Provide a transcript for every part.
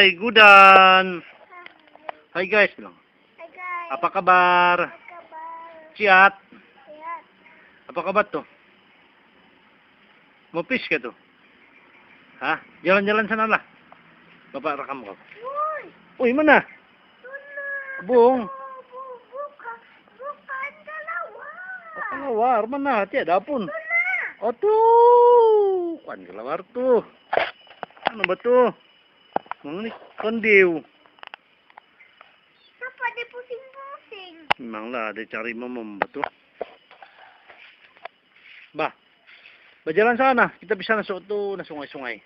Hai, Gudan. Hai guys, bilang. Hai guys. Apa kabar? Apa kabar? Ciat. Sehat. Apa kabar tuh? Mau fish ka tuh? Hah? Jalan-jalan sana lah. Bapak rekam kau. Woi. Uy, mana? Tuna. Bung. Bukan kelawar. Oh, kelawar. Mana? Tiada pun. Tuna. Oh tuh. Kan kelawar tuh. Ano ba tuh? Mga kondiw. Kenapa dia pusing-pusing? Memanglah ada cari mamam ba tuh? Bah. Berjalan sana. Kita bisa masuk tuh na sungai-sungai.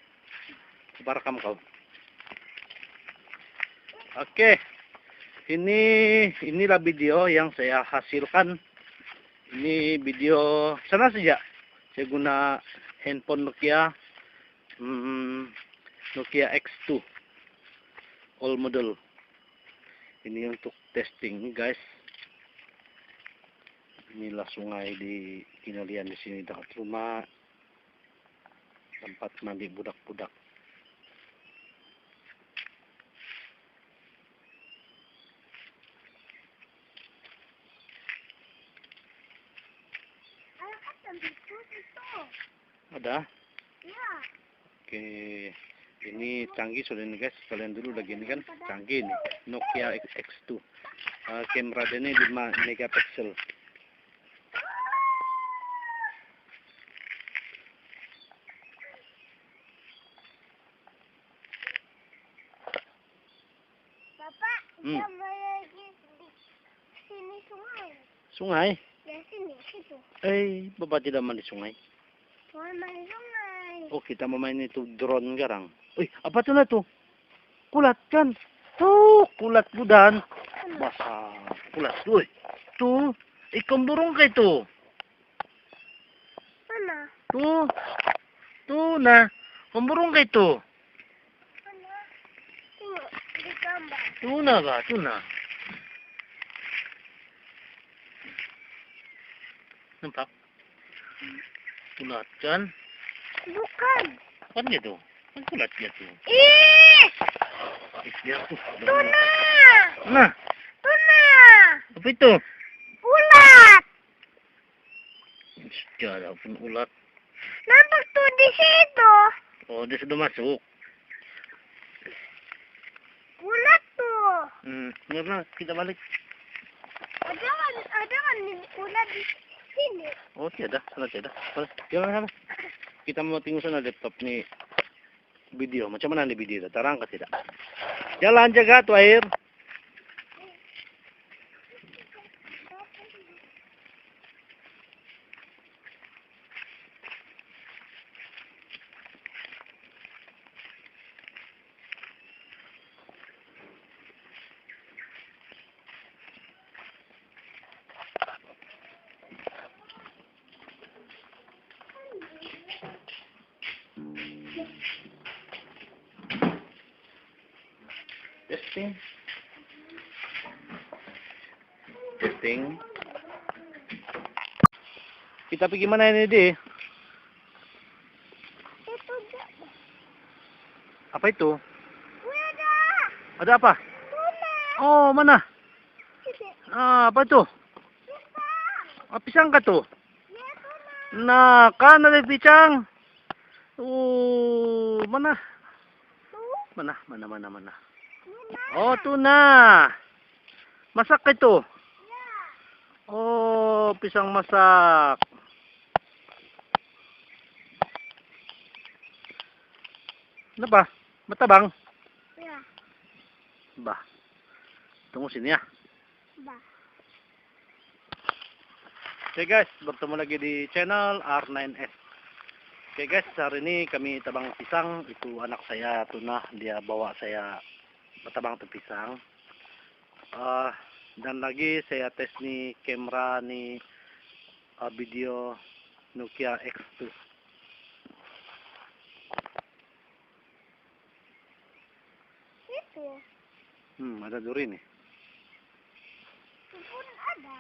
Barakam kau. Oke. Inilah video yang saya hasilkan. Ini video sana saja. Saya guna handphone Nokia Nokia X2 all model. Ini untuk testing, guys. Inilah sungai di Kinalian di sini dekat rumah. Tempat mandi budak-budak. Ada? Ya. Oke. Ini canggih sudah nih guys. Kalian dulu lagi ini kan canggih nih. Nokia X2. Kamera ini 5 megapiksel. Bapak, kita mau lagi di sini sungai. Sungai? Ya sini, situ. Bapak tidak mandi sungai. Mau main sungai. Oh, kita mau main itu drone sekarang. Apa tuh lah tuh? Kulat kan? Tuh, kulat Gudan. Basah, kulat. Tuh, ikan burung kayak itu. Mana? Tuh, nah. Ikan burung kayak itu. Mana? Tengok di gambar. Tuna ba? Tuna. Nampak? Kulat kan? Bukan. Kan gitu? Kan kulat gitu. Ih! Ya, Tuna! Nah, Tuna! apa itu? Ulat! Tidak pun ulat. Nampak tuh di situ. Oh, dia sudah masuk. Ulat tuh. Enggak, kita balik. Ada kan ulat di sini. Oh, tiada. Sana tiada. Jalan sana. Kita mau tinggal sana laptop nih. Video. Macam mana nih video? Terangkat tidak? Jalan jaga tuh air. Testing. Kita pergi mana ini, Di? Itu dia. Apa itu? Ada. Ada apa? Tuna. Oh, mana? Sini. Apa itu? Pisang. Pisang ka tuh? Ya, tuna. Nah, kan ada pisang. Mana? Tuh. Mana? Tuna. Oh, tuna. Masak ka ito? Ya. Oh, pisang masak. Ano ba? Matabang? Ya. Bah. Tunggu sini ya. Bah. Oke guys, bertemu lagi di channel R9S. Oke guys, hari ini kami tabang pisang. Itu anak saya, Tuna. Dia bawa saya matabang tuh pisang. Dan lagi saya tes nih kamera nih video Nokia X2. Itu. Ada duri nih. Itu pun ada.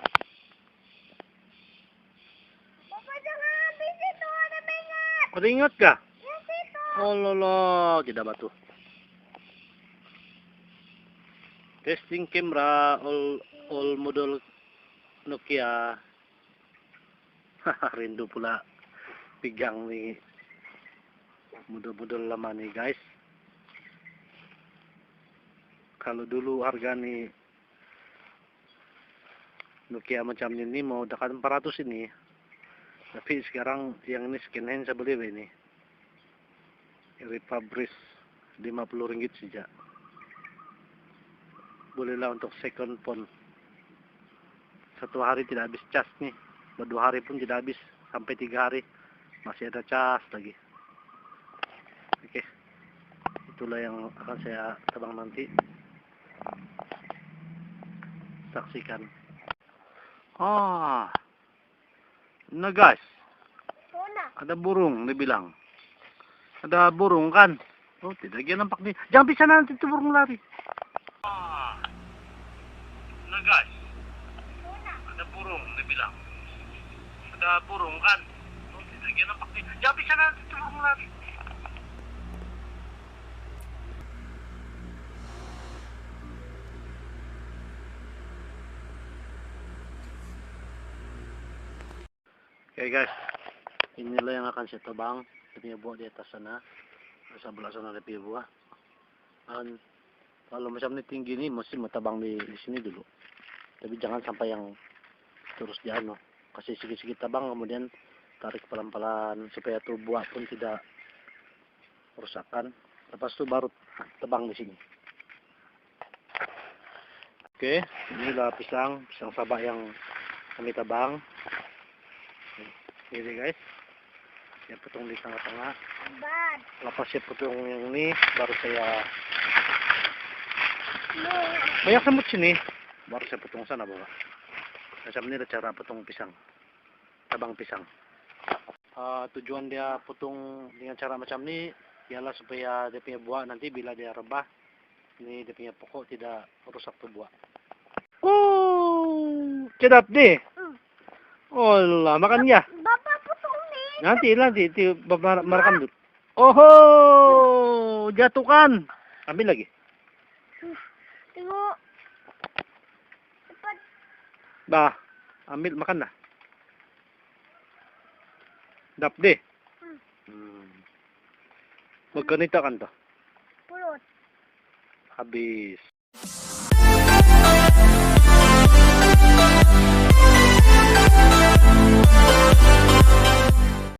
Bapak jangan habis itu, ada bengat. Ada ingat kah? Ya situ. Oh lolo, tidak batu. Testing camera, all model Nokia. Rindu pula pigang ni model-model lama nih guys. Kalau dulu harga nih Nokia macam ini mau dekat 400 ini. Tapi sekarang yang ini second hand saya beli ini. Republis Rp50 saja. Bolehlah untuk second phone. Satu hari tidak habis cas nih. 2 hari pun tidak habis. Sampai 3 hari masih ada cas lagi. Oke. Itulah yang akan saya tebang nanti. Saksikan. Nah guys, ada burung dibilang. Ada burung kan? Oh, tidak dia nampak nih. Jangan bisa nanti itu burung lari. Nah guys, ada burung dibilang. Ada burung kan? Oh, tidak dia nampak nih. Jangan bisa nanti itu burung lari. Oke guys, inilah yang akan saya tebang. Dia buah di atas sana, sebelah sana ada buah. Dan kalau macam ini tinggi ini mesti tebang di sini dulu. Tapi jangan sampai yang terus di anu. Kasih sedikit-sedikit tebang, kemudian tarik pelan-pelan supaya tuh buah pun tidak merusakkan. Lepas itu baru tebang di sini. Oke, inilah pisang sabak yang kami tebang. Ini guys, saya potong di tengah-tengah. Lepas saya potong yang ini, baru saya banyak semut sini, baru saya potong sana bawah. Macam ini cara potong pisang, tabang pisang. Tujuan dia potong dengan cara macam ini ialah supaya dia punya buah nanti bila dia rebah, ini dia punya pokok tidak rusak tuh buah. Oh, sedap deh. Oh lah, makan ya. Bapak potong nih. Nanti itu merekam dulu. Oh, jatuhkan. Ambil lagi. Tengok. Cepat. Bah, ambil makan dah. Dap deh. Magkanita kan to. Pulot. Habis.